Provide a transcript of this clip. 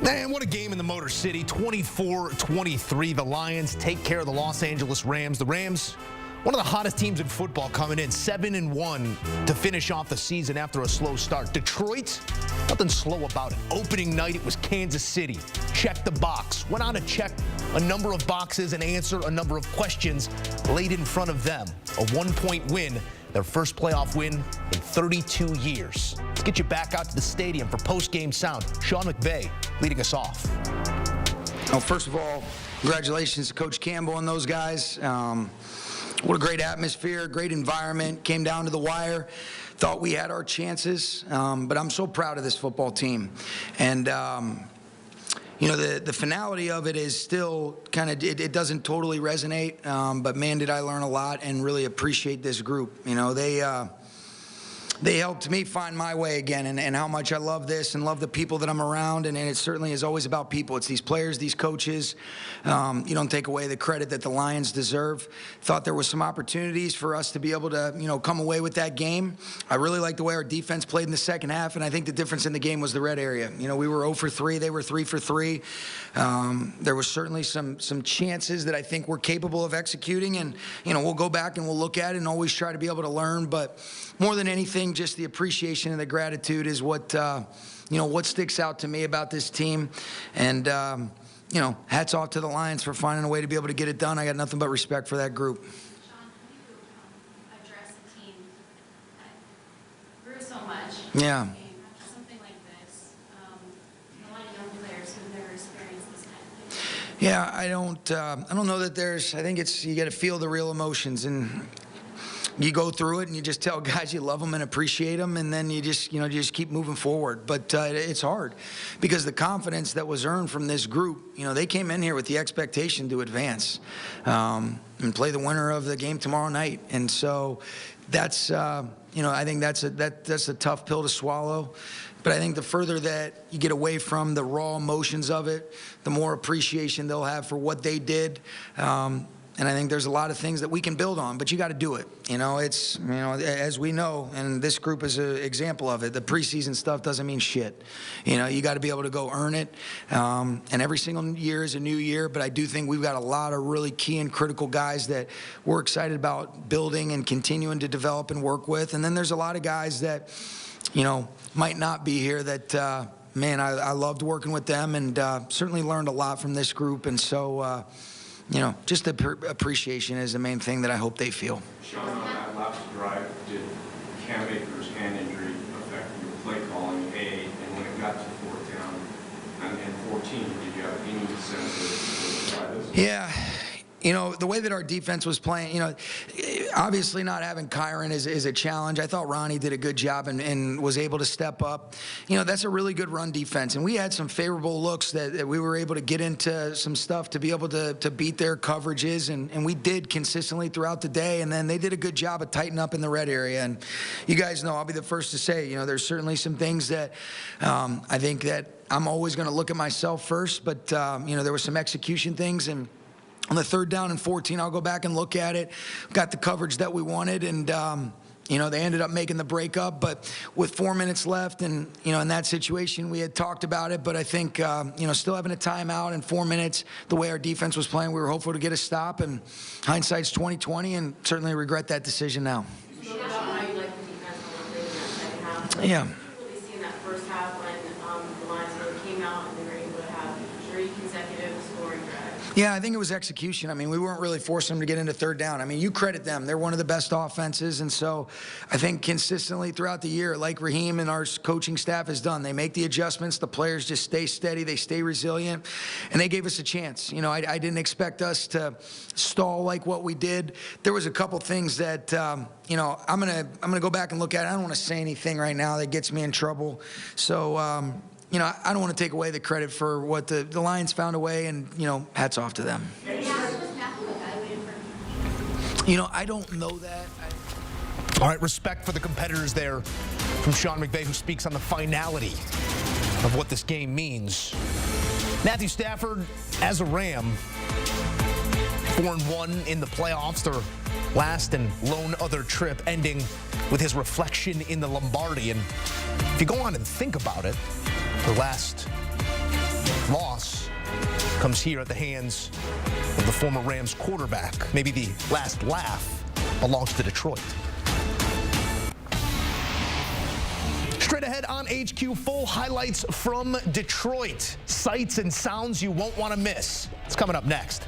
Man, what a game in the Motor City. 24-23. The Lions take care of the Los Angeles Rams. The Rams, one of the hottest teams in football, coming in 7-1 to finish off the season after a slow start. Detroit, nothing slow about it. Opening night, it was Kansas City. Check the box. Went on to check a number of boxes and answer a number of questions laid in front of them. A 1-point win, their first playoff win in 32 years. Let's get you back out to the stadium for post-game sound. Sean McVay leading us off. Well, first of all, congratulations to Coach Campbell and those guys. What a great atmosphere, great environment. Came down to the wire. Thought we had our chances, but I'm so proud of this football team. And, you know, the finality of it is still kind of, it doesn't totally resonate, but man, did I learn a lot and really appreciate this group. You know, they helped me find my way again, and how much I love this and love the people that I'm around, and it certainly is always about people. It's these players, these coaches. You don't take away the credit that the Lions deserve. Thought there was some opportunities for us to be able to, you know, come away with that game. I really liked the way our defense played in the second half, and I think the difference in the game was the red area. You know, we were 0 for 3, they were 3 for 3. There was certainly some chances that I think we're capable of executing, and, you know, we'll go back and we'll look at it and always try to be able to learn, but more than anything, just the appreciation and the gratitude is what, you know, what sticks out to me about this team. And, you know, hats off to the Lions for finding a way to be able to get it done. I got nothing but respect for that group. Sean, how do you address a team that grew so much? Yeah. After something like this, a lot of young players who've never experienced this kind of thing. Yeah, I don't know that there's, I think it's, you got to feel the real emotions, and you go through it and you just tell guys you love them and appreciate them, and then you just, you know, just keep moving forward. But it's hard because the confidence that was earned from this group, you know, they came in here with the expectation to advance and play the winner of the game tomorrow night. And so that's, you know, I think that's a tough pill to swallow. But I think the further that you get away from the raw emotions of it, the more appreciation they'll have for what they did. And I think there's a lot of things that we can build on, but you got to do it. You know, it's, you know, as we know, and this group is an example of it, the preseason stuff doesn't mean shit. You know, you got to be able to go earn it. And every single year is a new year, but I do think we've got a lot of really key and critical guys that we're excited about building and continuing to develop and work with. And then there's a lot of guys that, you know, might not be here that, man, I loved working with them, and certainly learned a lot from this group. And so, you know, just the appreciation is the main thing that I hope they feel. Sean, on that last drive, did Cam Akers' hand injury affect your play calling, A, and when it got to fourth down and 14, did you have any sense of try this? Yeah. You know, the way that our defense was playing, you know, obviously not having Kyron is a challenge. I thought Ronnie did a good job and was able to step up. You know, that's a really good run defense. And we had some favorable looks that we were able to get into some stuff to be able to beat their coverages. And we did consistently throughout the day. And then they did a good job of tightening up in the red area. And you guys know, I'll be the first to say, you know, there's certainly some things that I think that I'm always going to look at myself first. But, you know, there were some execution things, and on the 3rd down and 14, I'll go back and look at it. Got the coverage that we wanted, and, you know, they ended up making the breakup. But with 4 minutes left, and, you know, in that situation, we had talked about it. But I think, you know, still having a timeout in 4 minutes, the way our defense was playing, we were hopeful to get a stop. And hindsight's 20/20, and certainly regret that decision now. You spoke about how you like the defense a little bit in that second half. Yeah. What did you really see in that first half when the Lions really came out and they were able to have 3 consecutive scoring drives? Yeah, I think it was execution. I mean, we weren't really forcing them to get into 3rd down. I mean, you credit them. They're one of the best offenses. And so I think consistently throughout the year, like Raheem and our coaching staff has done, they make the adjustments. The players just stay steady. They stay resilient. And they gave us a chance. You know, I didn't expect us to stall like what we did. There was a couple things that, you know, I'm gonna go back and look at it. I don't want to say anything right now that gets me in trouble. So, you know, I don't want to take away the credit for what the Lions found a way, and, you know, hats off to them. You know, I don't know that. All right, respect for the competitors there from Sean McVay, who speaks on the finality of what this game means. Matthew Stafford, as a Ram, 4-1 in the playoffs, their last and lone other trip ending with his reflection in the Lombardi. And if you go on and think about it, the last loss comes here at the hands of the former Rams quarterback. Maybe the last laugh belongs to Detroit. Straight ahead on HQ, full highlights from Detroit. Sights and sounds you won't want to miss. It's coming up next.